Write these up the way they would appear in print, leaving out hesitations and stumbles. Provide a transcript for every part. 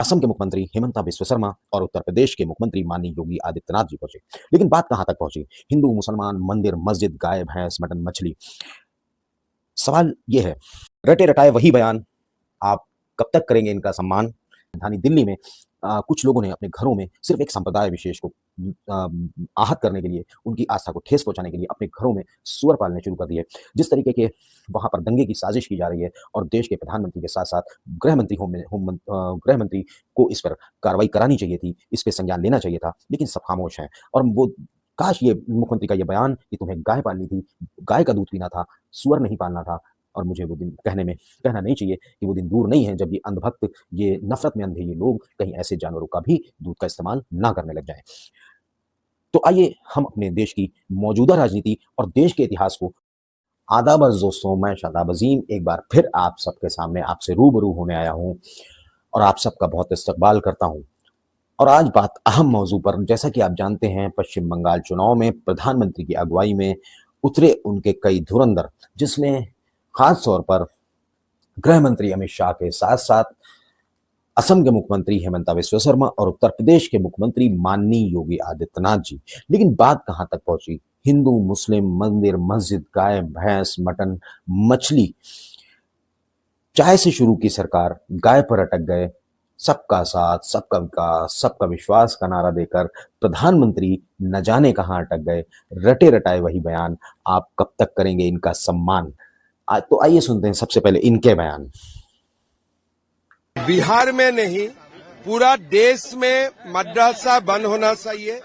असम के मुख्यमंत्री हेमंता बिस्वा शर्मा और उत्तर प्रदेश के मुख्यमंत्री माननीय योगी आदित्यनाथ जी पहुंचे। लेकिन बात कहां तक पहुंची? हिंदू, मुसलमान, मंदिर, मस्जिद, गाय, भैंस, मटन, मछली। सवाल ये है, रटे रटाए वही बयान, आप कब तक करेंगे इनका सम्मान? राजधानी दिल्ली में कुछ लोगों ने अपने घरों में सिर्फ एक संप्रदाय विशेष को आहत करने के लिए, उनकी आस्था को ठेस पहुंचाने के लिए अपने घरों में सूअर पालने शुरू कर दिए। जिस तरीके के वहां पर दंगे की साजिश की जा रही है और देश के प्रधानमंत्री के साथ-साथ गृह मंत्री को इस पर कार्रवाई करानी चाहिए थी, इस पे संज्ञान लेना चाहिए था, लेकिन सब खामोश हैं। और वो काश ये मुख्यमंत्री का ये बयान कि तुम्हें गाय पालनी थी, गाय का दूध पीना था, सूअर नहीं पालना था, और मुझे वो दिन कहना नहीं चाहिए कि वो दिन दूर नहीं है जब ये अंधभक्त, ये नफ़रत में अंधे ये लोग कहीं ऐसे जानवरों का भी दूध का इस्तेमाल ना करने लग जाएँ। तो आइए हम अपने देश की मौजूदा राजनीति और देश के इतिहास को आदाब अर्ज़ दोस्तों, मैं शादाब अज़ीम एक बार फिर आप सबके सामने आपसे रूबरू होने आया हूँ और आप सबका बहुत इस्तकबाल करता हूँ। और आज बात अहम मौज़ू पर, जैसा कि आप जानते हैं पश्चिम बंगाल चुनाव में प्रधानमंत्री की अगुवाई में उतरे उनके कई धुरंधर, जिसमें खास तौर पर गृह मंत्री अमित शाह के साथ-साथ असम के मुख्यमंत्री हेमंता बिस्वा शर्मा और उत्तर प्रदेश के मुख्यमंत्री माननीय योगी आदित्यनाथ जी। लेकिन बात कहां तक पहुंची? हिंदू, मुस्लिम, मंदिर, मस्जिद, गाय, भैंस, मटन, मछली। चाय से शुरू की सरकार गाय पर अटक गए। सबका साथ, सबका विकास, सबका विश्वास का नारा देकर प्रधानमंत्री न जाने कहां अटक गए। रटे रटाए वही बयान, आप कब तक करेंगे इनका सम्मान? तो आइए सुनते हैं सबसे पहले इनके बयान। बिहार में नहीं, पूरा देश में मदरसा बंद होना चाहिए।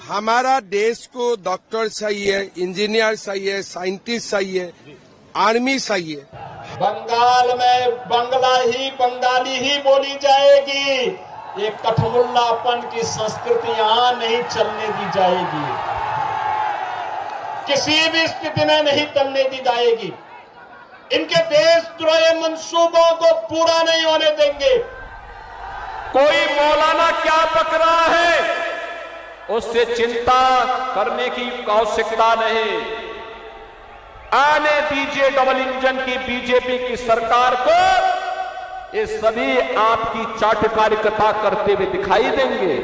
हमारा देश को डॉक्टर चाहिए, इंजीनियर चाहिए, साइंटिस्ट चाहिए, आर्मी चाहिए। बंगाल में बंगाली ही बोली जाएगी। ये कठमुल्लापन की संस्कृति यहाँ नहीं चलने दी जाएगी, किसी भी स्थिति में नहीं चलने दी जाएगी। इनके देशद्रोही मंसूबों को पूरा नहीं होने देंगे। कोई मौलाना क्या पक रहा है, उससे चिंता करने की आवश्यकता नहीं। आने दीजिए डबल इंजन की बीजेपी की सरकार को, ये सभी आपकी चाटुकारिता करते हुए दिखाई देंगे।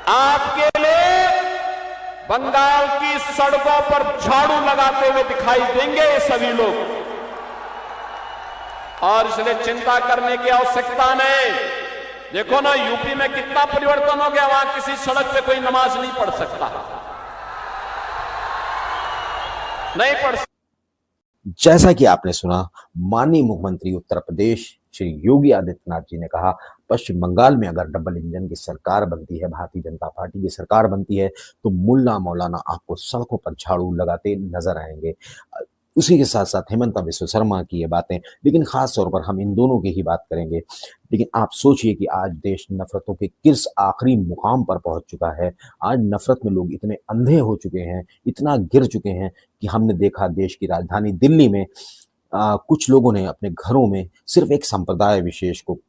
आपके लिए बंगाल की सड़कों पर झाड़ू लगाते हुए दिखाई देंगे ये सभी लोग, और इसलिए चिंता करने की आवश्यकता नहीं। देखो ना, यूपी में कितना परिवर्तन हो गया, वहां किसी सड़क पे कोई नमाज नहीं पढ़ सकता, नहीं पढ़ सकता। जैसा कि आपने सुना, माननीय मुख्यमंत्री उत्तर प्रदेश श्री योगी आदित्यनाथ जी ने कहा, पश्चिम बंगाल में अगर डबल इंजन की सरकार बनती है, भारतीय जनता पार्टी की सरकार बनती है, तो मुल्ला मौलाना आपको सड़कों पर झाड़ू लगाते नजर आएंगे। उसी के साथ साथ हेमंता बिस्वा शर्मा की ये बातें, लेकिन खास तौर पर हम इन दोनों की ही बात करेंगे। लेकिन आप सोचिए कि आज देश नफरतों के किस आखिरी मुकाम पर पहुंच चुका है। आज नफरत में लोग इतने अंधे हो चुके हैं, इतना गिर चुके हैं कि हमने देखा देश की राजधानी दिल्ली में कुछ लोगों ने अपने घरों में सिर्फ एक संप्रदाय विशेष को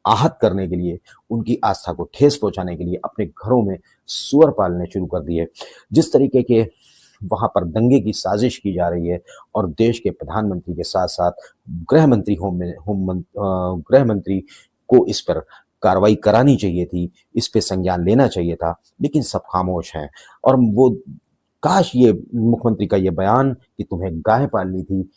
आहत करने के लिए, उनकी आस्था को ठेस पहुंचाने के लिए अपने घरों में सूअर पालने शुरू कर दिए। जिस तरीके के वहां पर दंगे की साजिश की जा रही है और देश के प्रधानमंत्री के साथ-साथ गृह मंत्री को इस पर कार्रवाई करानी चाहिए थी, इस पे संज्ञान लेना चाहिए था, लेकिन सब खामोश हैं। और वो काश ये मुख्यमंत्री का ये बयान कि तुम्हें गाय पालनी थी,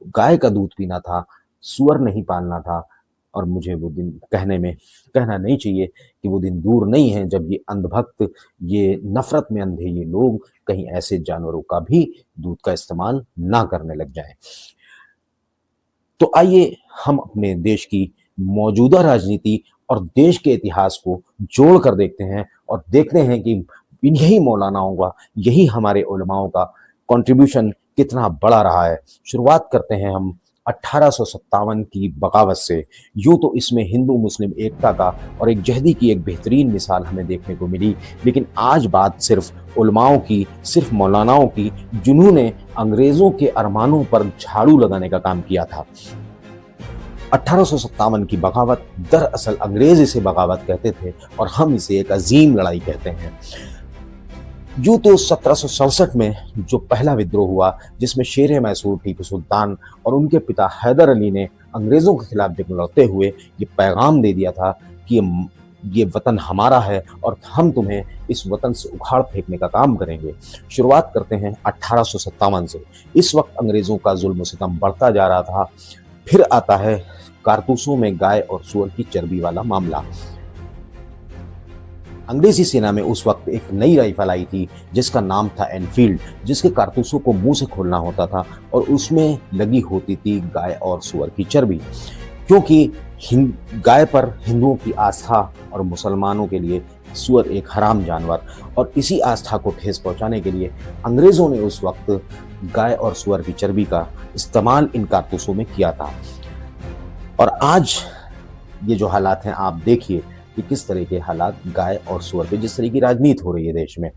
गाय का दूध पीना था, सूअर नहीं पालना था, और मुझे वो दिन कहना नहीं चाहिए कि वो दिन दूर नहीं है जब ये अंधभक्त, ये नफरत में अंधे ये लोग कहीं ऐसे जानवरों का भी दूध का इस्तेमाल ना करने लग जाएं। तो आइए हम अपने देश की मौजूदा राजनीति और देश के इतिहास को जोड़ कर देखते हैं और देखते हैं कि यही मौलानाओं का, यही हमारे उलमाओं का कंट्रीब्यूशन कितना बड़ा रहा है। शुरुआत करते हैं हम 1857 की बगावत से। यूं तो इसमें हिंदू मुस्लिम एकता का और एक जहदी की एक बेहतरीन मिसाल हमें देखने को मिली, लेकिन आज बात सिर्फ उलमाओं की, सिर्फ मौलानाओं की, जिन्होंने अंग्रेजों के अरमानों पर झाड़ू लगाने का काम किया था। 1857 की बगावत, दरअसल अंग्रेज इसे बगावत कहते थे और हम इसे एक अजीम लड़ाई कहते हैं। यूं तो 1767 में जो पहला विद्रोह हुआ, जिसमें शेर मैसूर टीपू सुल्तान और उनके पिता हैदर अली ने अंग्रेज़ों के खिलाफ जंग लड़ते हुए ये पैगाम दे दिया था कि ये वतन हमारा है और हम तुम्हें इस वतन से उखाड़ फेंकने का काम करेंगे। शुरुआत करते हैं 1857 से। इस वक्त अंग्रेज़ों का जुल्म सितम बढ़ता जा रहा था। फिर आता है कारतूसों में गाय और सूअर की चर्बी वाला मामला। अंग्रेजी सेना में उस वक्त एक नई राइफल आई थी जिसका नाम था एनफील्ड, जिसके कारतूसों को मुंह से खोलना होता था और उसमें लगी होती थी गाय और सूअर की चर्बी। क्योंकि गाय पर हिंदुओं की आस्था और मुसलमानों के लिए सूअर एक हराम जानवर, और इसी आस्था को ठेस पहुंचाने के लिए अंग्रेजों ने उस वक्त गाय और सूअर की चर्बी का इस्तेमाल इन कारतूसों में किया था। और आज ये जो हालात हैं, आप देखिए कि किस तरह के हालात गाय और सूअर पे, जिस तरह की राजनीति हो रही है देश में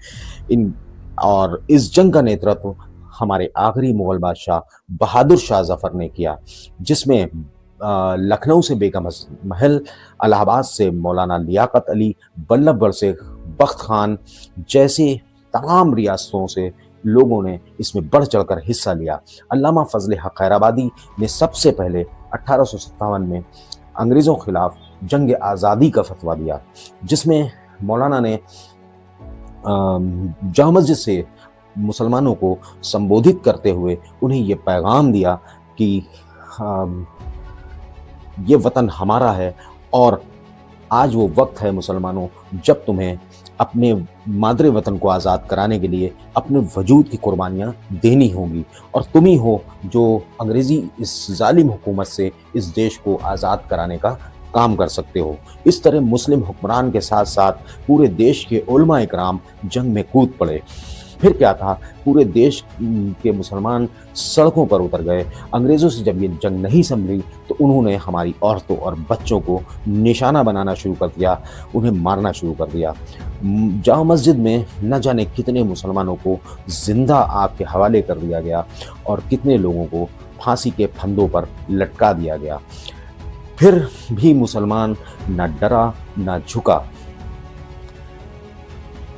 और इस जंग का नेतृत्व हमारे आखिरी मुगल बादशाह बहादुर शाह जफर ने किया, जिसमें लखनऊ से बेगम महल, इलाहाबाद से मौलाना लियाकत अली, बल्लभगढ़ से बख्त खान जैसे तमाम रियासतों से लोगों ने इसमें बढ़ चढ़कर हिस्सा लिया। अल्लामा फजल हक खैराबादी ने सबसे पहले 1857 में अंग्रेज़ों के खिलाफ जंग आज़ादी का फतवा दिया, जिसमें मौलाना ने जामा मस्जिद से मुसलमानों को संबोधित करते हुए उन्हें ये पैगाम दिया कि ये वतन हमारा है और आज वो वक्त है मुसलमानों जब तुम्हें अपने मादरे वतन को आज़ाद कराने के लिए अपने वजूद की कुर्बानियाँ देनी होंगी, और तुम ही हो जो अंग्रेज़ी इस जालिम हुकूमत से इस देश को आज़ाद कराने का काम कर सकते हो। इस तरह मुस्लिम हुक्मरान के साथ साथ पूरे देश के उलमा इकराम जंग में कूद पड़े। फिर क्या था, पूरे देश के मुसलमान सड़कों पर उतर गए। अंग्रेज़ों से जब ये जंग नहीं संभली तो उन्होंने हमारी औरतों और बच्चों को निशाना बनाना शुरू कर दिया, उन्हें मारना शुरू कर दिया। जामा मस्जिद में न जाने कितने मुसलमानों को जिंदा आग के हवाले कर दिया गया और कितने लोगों को फांसी के फंदों पर लटका दिया गया। फिर भी मुसलमान न डरा न झुका।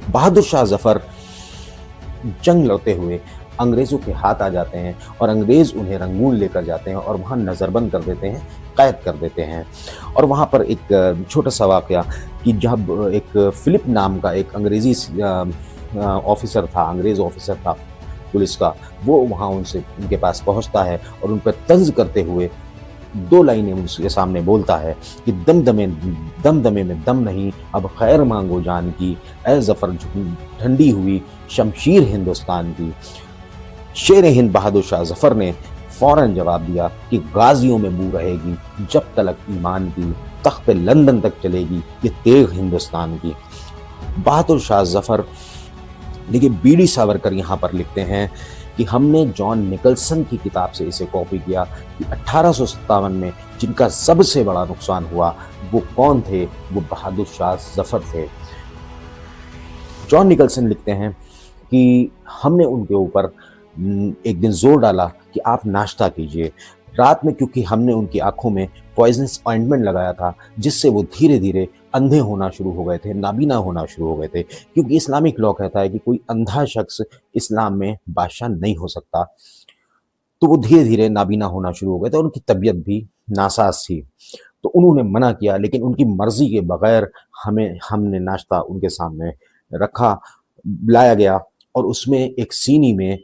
बहादुर शाह जफर जंग लड़ते हुए अंग्रेज़ों के हाथ आ जाते हैं और अंग्रेज़ उन्हें रंगून लेकर जाते हैं और वहाँ नज़रबंद कर देते हैं, कैद कर देते हैं। और वहाँ पर एक छोटा सा वाक़या कि जब एक फिलिप नाम का एक अंग्रेज़ी ऑफिसर था, अंग्रेज़ ऑफिसर था पुलिस का, वो वहाँ उनके पास पहुँचता है और उन पर तंज करते हुए 2 लाइनें उनके सामने बोलता है कि दमदमे में दम नहीं, अब खैर मांगो जान की, ए जफर ठंडी हुई शमशीर हिंदुस्तान की। शेर हिंद बहादुर शाह जफर ने फौरन जवाब दिया कि गाजियों में बू रहेगी जब तलक ईमान की, तख्त लंदन तक चलेगी ये तेग हिंदुस्तान की। बहादुर शाह जफर, देखिए बीडी सावरकर यहाँ पर लिखते हैं कि हमने जॉन निकलसन की किताब से इसे कॉपी किया कि 1857 में जिनका सबसे बड़ा नुकसान हुआ वो कौन थे, वो बहादुर शाह जफर थे। जॉन निकलसन लिखते हैं कि हमने उनके ऊपर एक दिन जोर डाला कि आप नाश्ता कीजिए रात में, क्योंकि हमने उनकी आंखों में पॉइजनस ऑइंटमेंट लगाया था जिससे वो धीरे धीरे अंधे होना शुरू हो गए थे, नाबीना होना शुरू हो गए थे, क्योंकि इस्लामिक लॉ कहता है कि कोई अंधा शख्स इस्लाम में बादशाह नहीं हो सकता। तो वो धीरे धीरे नाबीना होना शुरू हो गए थे, उनकी तबीयत भी नासाज थी। तो उन्होंने मना किया, लेकिन उनकी मर्जी के बगैर हमने नाश्ता उनके सामने रखा, लाया गया और उसमें एक सीनी में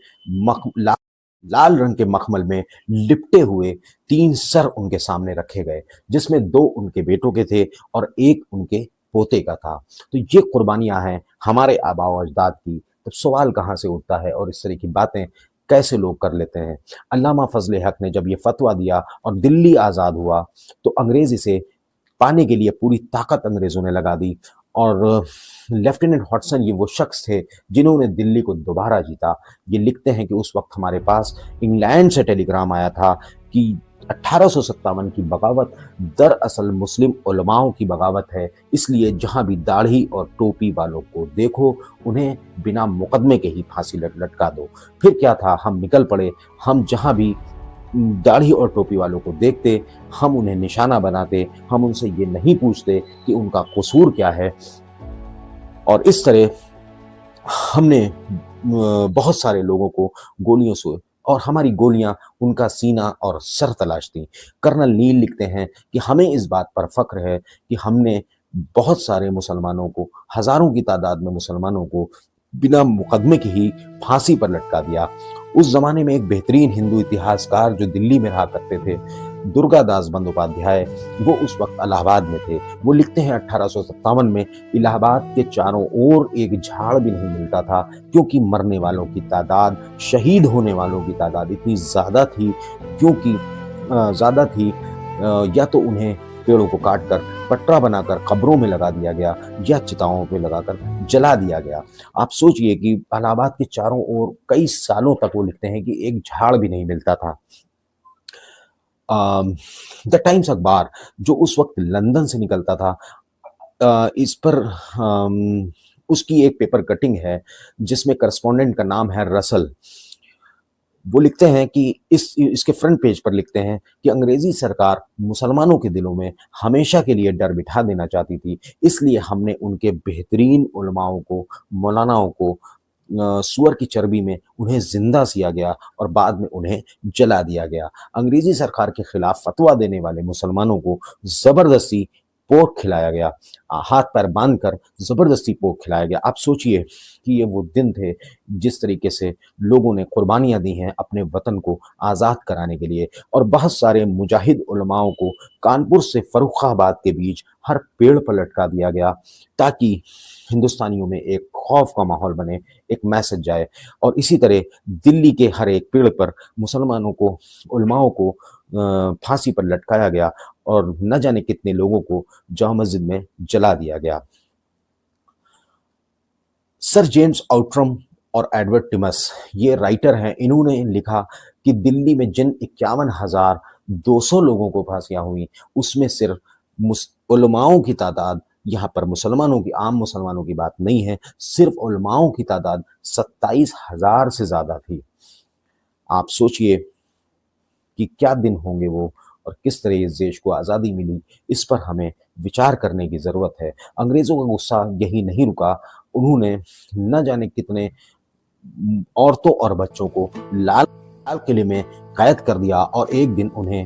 लाल रंग के मखमल में लिपटे हुए 3 सर उनके सामने रखे गए, जिसमें 2 उनके बेटों के थे और 1 उनके पोते का था। तो ये कुर्बानियां हैं हमारे आबा व अजदाद की। तो सवाल कहाँ से उठता है और इस तरह की बातें कैसे लोग कर लेते हैं। अल्लामा फजल हक ने जब ये फतवा दिया और दिल्ली आज़ाद हुआ तो अंग्रेज़ इसे पाने के लिए पूरी ताकत अंग्रेज़ों ने लगा दी, और लेफ्टिनेंट हॉटसन ये वो शख्स थे जिन्होंने दिल्ली को दोबारा जीता। ये लिखते हैं कि उस वक्त हमारे पास इंग्लैंड से टेलीग्राम आया था कि 1857 की बगावत दरअसल मुस्लिम उलमाओं की बगावत है, इसलिए जहां भी दाढ़ी और टोपी वालों को देखो उन्हें बिना मुकदमे के ही फांसी लटका दो। फिर क्या था, हम निकल पड़े। हम जहां भी दाढ़ी और टोपी वालों को देखते हम उन्हें निशाना बनाते, हम उनसे ये नहीं पूछते कि उनका कसूर क्या है। और इस तरह हमने बहुत सारे लोगों को गोलियों से और हमारी गोलियां उनका सीना और सर तलाशती। कर्नल नील लिखते हैं कि हमें इस बात पर फख्र है कि हमने बहुत सारे मुसलमानों को, हजारों की तादाद में मुसलमानों को बिना मुकदमे की ही फांसी पर लटका दिया। उस जमाने में एक बेहतरीन हिंदू इतिहासकार जो दिल्ली में रहा करते थे, दुर्गादास बंदोपाध्याय, वो उस वक्त इलाहाबाद में थे। वो लिखते हैं 1857 में इलाहाबाद के चारों ओर एक झाड़ भी नहीं मिलता था, क्योंकि मरने वालों की तादाद, शहीद होने वालों की तादाद इतनी ज्यादा थी, क्योंकि ज्यादा थी, या तो उन्हें पेड़ों को काटकर पटरा बनाकर कब्रों में लगा दिया गया या चिताओं पे लगाकर जला दिया गया। आप सोचिए कि इलाहाबाद के चारों ओर कई सालों तक, वो लिखते हैं कि एक झाड़ भी नहीं मिलता था। द टाइम्स अखबार जो उस वक्त लंदन से निकलता था, इस पर उसकी एक पेपर कटिंग है जिसमें करस्पॉन्डेंट का नाम है रसल। वो लिखते हैं कि इसके फ्रंट पेज पर लिखते हैं कि अंग्रेजी सरकार मुसलमानों के दिलों में हमेशा के लिए डर बिठा देना चाहती थी, इसलिए हमने उनके बेहतरीन उलमाओं को, मौलानाओं को सुअर की चर्बी में उन्हें जिंदा सिया गया और बाद में उन्हें जला दिया गया। अंग्रेजी सरकार के खिलाफ फतवा देने वाले मुसलमानों को जबरदस्ती पोर्क खिलाया गया, हाथ पैर बांधकर जबरदस्ती पोर्क खिलाया गया। आप सोचिए कि ये वो दिन थे जिस तरीके से लोगों ने कुर्बानियां दी हैं अपने वतन को आज़ाद कराने के लिए, और बहुत सारे मुजाहिद उलमाओं को कानपुर से फर्रुखाबाद के बीच हर पेड़ पर लटका दिया गया, ताकि हिंदुस्तानियों में एक खौफ का माहौल बने, एक मैसेज जाए। और इसी तरह दिल्ली के हर एक पेड़ पर मुसलमानों को, उलमाओं को फांसी पर लटकाया गया और न जाने कितने लोगों को जामा मस्जिद में जला दिया गया। सर जेम्स आउट्रम और एडवर्ड टिमस, ये राइटर हैं, इन्होंने लिखा कि दिल्ली में जिन 51,200 लोगों को फांसियां हुई, उसमें सिर्फ उलमाओं की तादाद, यहाँ पर मुसलमानों की, आम मुसलमानों की बात नहीं है, सिर्फ उलमाओं की तादाद 27,000 से ज्यादा थी। आप सोचिए कि क्या दिन होंगे वो, और किस तरह इस देश को आज़ादी मिली, इस पर हमें विचार करने की ज़रूरत है। अंग्रेज़ों का गुस्सा यही नहीं रुका, उन्होंने न जाने कितने औरतों और बच्चों को लाल किले में कैद कर दिया और एक दिन उन्हें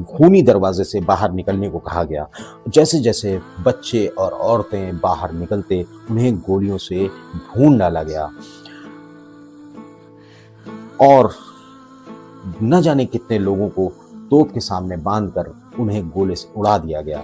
खूनी दरवाजे से बाहर निकलने को कहा गया। जैसे जैसे बच्चे और औरतें बाहर निकलते, उन्हें गोलियों से भून डाला गया और न जाने कितने लोगों को तोप के सामने बांधकर उन्हें गोले से उड़ा दिया गया।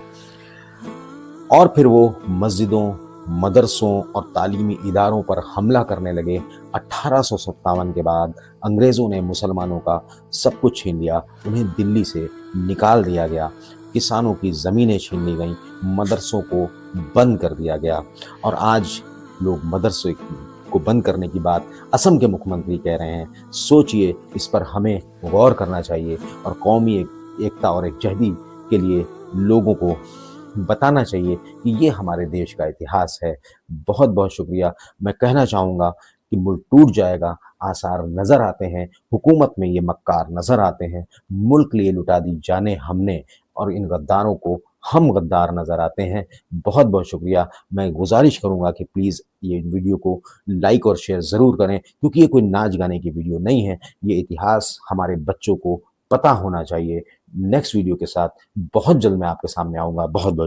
और फिर वो मस्जिदों, मदरसों और तालीमी इदारों पर हमला करने लगे। 1857 के बाद अंग्रेज़ों ने मुसलमानों का सब कुछ छीन लिया, उन्हें दिल्ली से निकाल दिया गया, किसानों की ज़मीनें छीन ली गईं, मदरसों को बंद कर दिया गया। और आज लोग मदरसे को बंद करने की बात असम के मुख्यमंत्री कह रहे हैं। सोचिए, इस पर हमें गौर करना चाहिए और कौमी एकता और एकजहदी के लिए लोगों को बताना चाहिए कि ये हमारे देश का इतिहास है। बहुत बहुत शुक्रिया। मैं कहना चाहूँगा कि मुल्क टूट जाएगा, आसार नज़र आते हैं, हुकूमत में ये मक्कार नज़र आते हैं, मुल्क लिए लुटा दी जाने हमने, और इन गद्दारों को हम गद्दार नज़र आते हैं। बहुत बहुत शुक्रिया। मैं गुजारिश करूँगा कि प्लीज़ ये वीडियो को लाइक और शेयर ज़रूर करें, क्योंकि ये कोई नाच गाने की वीडियो नहीं है, ये इतिहास हमारे बच्चों को पता होना चाहिए। नेक्स्ट वीडियो के साथ बहुत जल्द मैं आपके सामने आऊँगा। बहुत बहुत